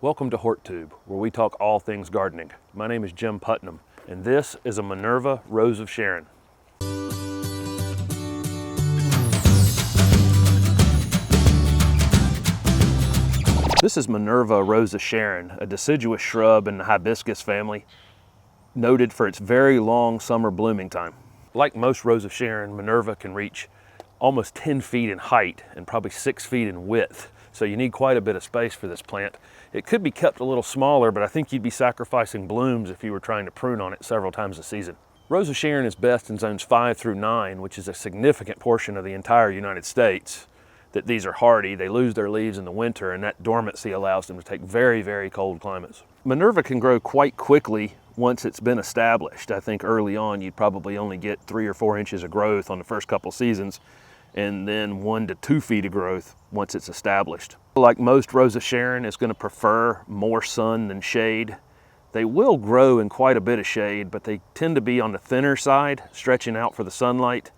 Welcome to HortTube, where we talk all things gardening. My name is Jim Putnam, and this is a Minerva Rose of Sharon. This is Minerva Rose of Sharon, a deciduous shrub in the Hibiscus family, noted for its very long summer blooming time. Like most Rose of Sharon, Minerva can reach almost 10 feet in height and probably 6 feet in width. So you need quite a bit of space for this plant. It could be kept a little smaller, but I think you'd be sacrificing blooms if you were trying to prune on it several times a season. Rose of Sharon is best in zones 5 through 9, which is a significant portion of the entire United States. That these are hardy, they lose their leaves in the winter, and that dormancy allows them to take very, very cold climates. Minerva can grow quite quickly once it's been established. I think early on you'd probably only get 3 or 4 inches of growth on the first couple seasons, and then 1 to 2 feet of growth once it's established. Like most Rose of Sharon, it's going to prefer more sun than shade. They will grow in quite a bit of shade, but they tend to be on the thinner side, stretching out for the sunlight.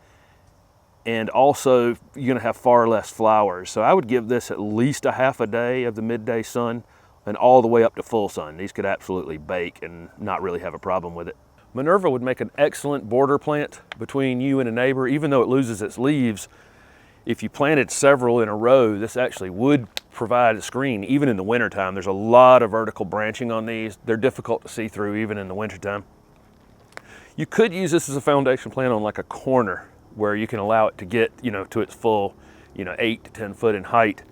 And also, you're going to have far less flowers. So I would give this at least a half a day of the midday sun and all the way up to full sun. These could absolutely bake and not really have a problem with it. Minerva would make an excellent border plant between you and a neighbor, even though it loses its leaves. If you planted several in a row, this actually would provide a screen, even in the wintertime. There's a lot of vertical branching on these. They're difficult to see through even in the wintertime. You could use this as a foundation plant on like a corner where you can allow it to get, to its full, 8 to 10 foot in height.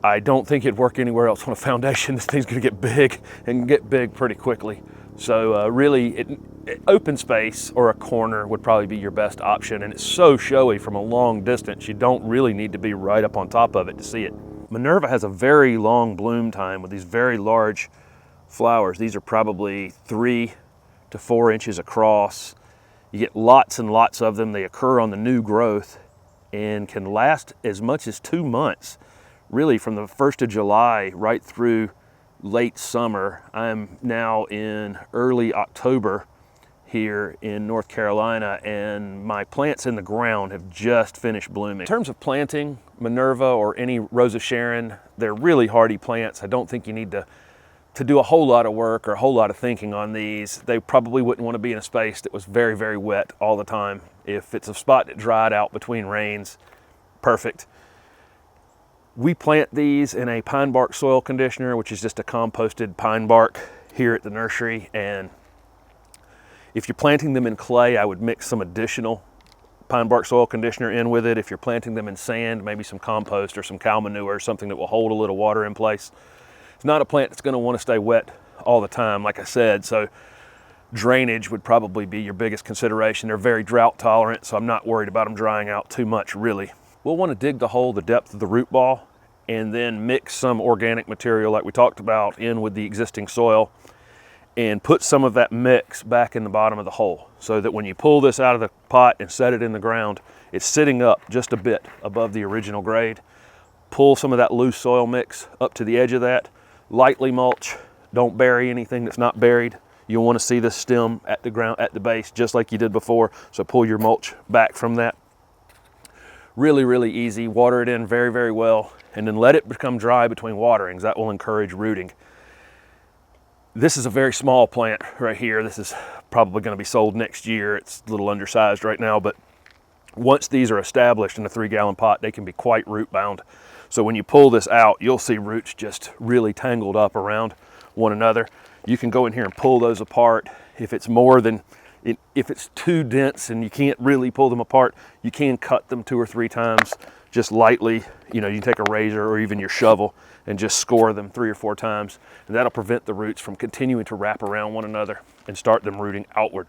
I don't think it'd work anywhere else on a foundation. This thing's gonna get big and get big pretty quickly. So really, open space or a corner would probably be your best option, and it's so showy from a long distance, you don't really need to be right up on top of it to see it. Minerva has a very long bloom time with these very large flowers. These are probably 3 to 4 inches across. You get lots and lots of them. They occur on the new growth and can last as much as 2 months, really from the 1st of July right through late summer. I'm now in early October here in North Carolina, and my plants in the ground have just finished blooming. In terms of planting Minerva or any Rose of Sharon, they're really hardy plants. I don't think you need to do a whole lot of work or a whole lot of thinking on these. They probably wouldn't want to be in a space that was very, very wet all the time. If it's a spot that dried out between rains, perfect. We plant these in a pine bark soil conditioner, which is just a composted pine bark here at the nursery. And if you're planting them in clay, I would mix some additional pine bark soil conditioner in with it. If you're planting them in sand, maybe some compost or some cow manure, something that will hold a little water in place. It's not a plant that's going to want to stay wet all the time, like I said, so drainage would probably be your biggest consideration. They're very drought tolerant, so I'm not worried about them drying out too much, really. We'll want to dig the hole the depth of the root ball and then mix some organic material like we talked about in with the existing soil and put some of that mix back in the bottom of the hole so that when you pull this out of the pot and set it in the ground, it's sitting up just a bit above the original grade. Pull some of that loose soil mix up to the edge of that. Lightly mulch, don't bury anything that's not buried. You'll want to see the stem at the ground, at the base, just like you did before. So pull your mulch back from that. Really, really easy. Water it in very, very well, and then let it become dry between waterings. That will encourage rooting. This is a very small plant right here. This is probably going to be sold next year. It's a little undersized right now, but once these are established in a 3-gallon pot, they can be quite root bound. So when you pull this out, you'll see roots just really tangled up around one another. You can go in here and pull those apart. If it's if it's too dense and you can't really pull them apart, you can cut them 2 or 3 times just lightly. You can take a razor or even your shovel and just score them 3 or 4 times. And that'll prevent the roots from continuing to wrap around one another and start them rooting outward.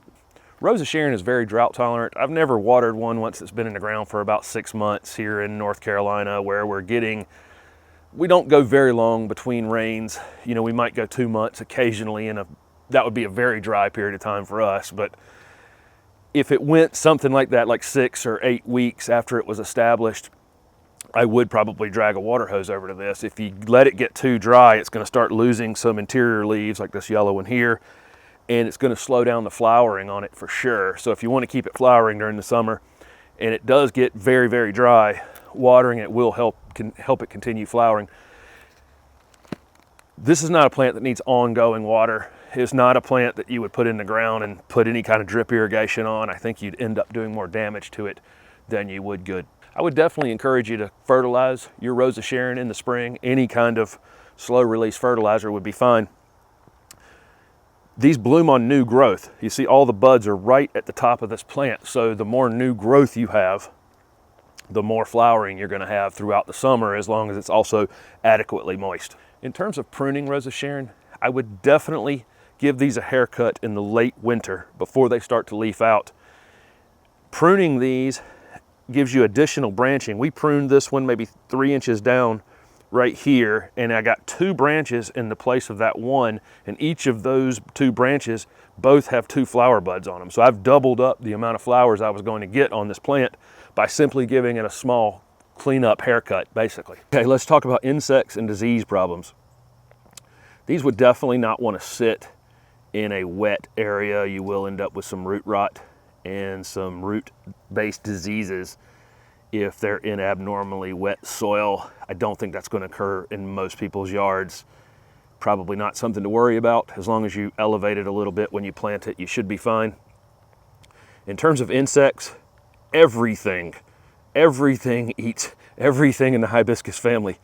Rose of Sharon is very drought tolerant. I've never watered one once it's been in the ground for about 6 months here in North Carolina, where we don't go very long between rains. We might go 2 months occasionally, and that would be a very dry period of time for us. But if it went something like that, like 6 or 8 weeks after it was established, I would probably drag a water hose over to this. If you let it get too dry, it's going to start losing some interior leaves like this yellow one here, and it's going to slow down the flowering on it for sure. So if you want to keep it flowering during the summer and it does get very, very dry, watering it will help it continue flowering. This is not a plant that needs ongoing water. It's not a plant that you would put in the ground and put any kind of drip irrigation on. I think you'd end up doing more damage to it than you would good. I would definitely encourage you to fertilize your Rose of Sharon in the spring. Any kind of slow release fertilizer would be fine. These bloom on new growth. You see all the buds are right at the top of this plant. So the more new growth you have, the more flowering you're going to have throughout the summer, as long as it's also adequately moist. In terms of pruning Rose of Sharon, I would definitely give these a haircut in the late winter before they start to leaf out. Pruning these gives you additional branching. We pruned this one maybe 3 inches down right here, and I got 2 branches in the place of that one, and each of those 2 branches both have 2 flower buds on them. So I've doubled up the amount of flowers I was going to get on this plant by simply giving it a small cleanup haircut, basically. Okay, let's talk about insects and disease problems. These would definitely not want to sit in a wet area. You will end up with some root rot and some root-based diseases if they're in abnormally wet soil. I don't think that's going to occur in most people's yards. Probably not something to worry about. As long as you elevate it a little bit when you plant it, you should be fine. In terms of insects, everything eats everything in the hibiscus family.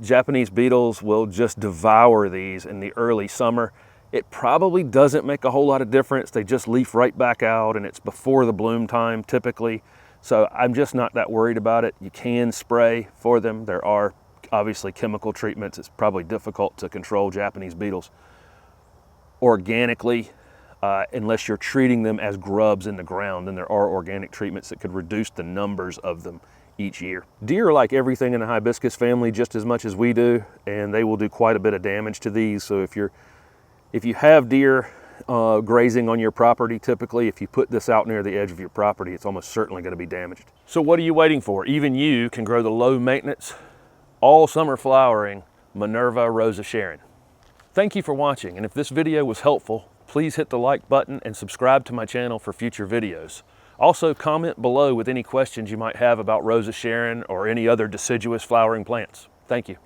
Japanese beetles will just devour these in the early summer. It probably doesn't make a whole lot of difference. They just leaf right back out, and it's before the bloom time typically. So I'm just not that worried about it. You can spray for them. There are obviously chemical treatments. It's probably difficult to control Japanese beetles organically, unless you're treating them as grubs in the ground. Then there are organic treatments that could reduce the numbers of them each year. Deer like everything in the hibiscus family just as much as we do, and they will do quite a bit of damage to these. So if you have deer grazing on your property, typically if you put this out near the edge of your property, it's almost certainly going to be damaged. So what are you waiting for? Even you can grow the low maintenance, all summer flowering Minerva Rose of Sharon. Thank you for watching, and if this video was helpful, please hit the like button and subscribe to my channel for future videos. Also, comment below with any questions you might have about Rose of Sharon or any other deciduous flowering plants. Thank you.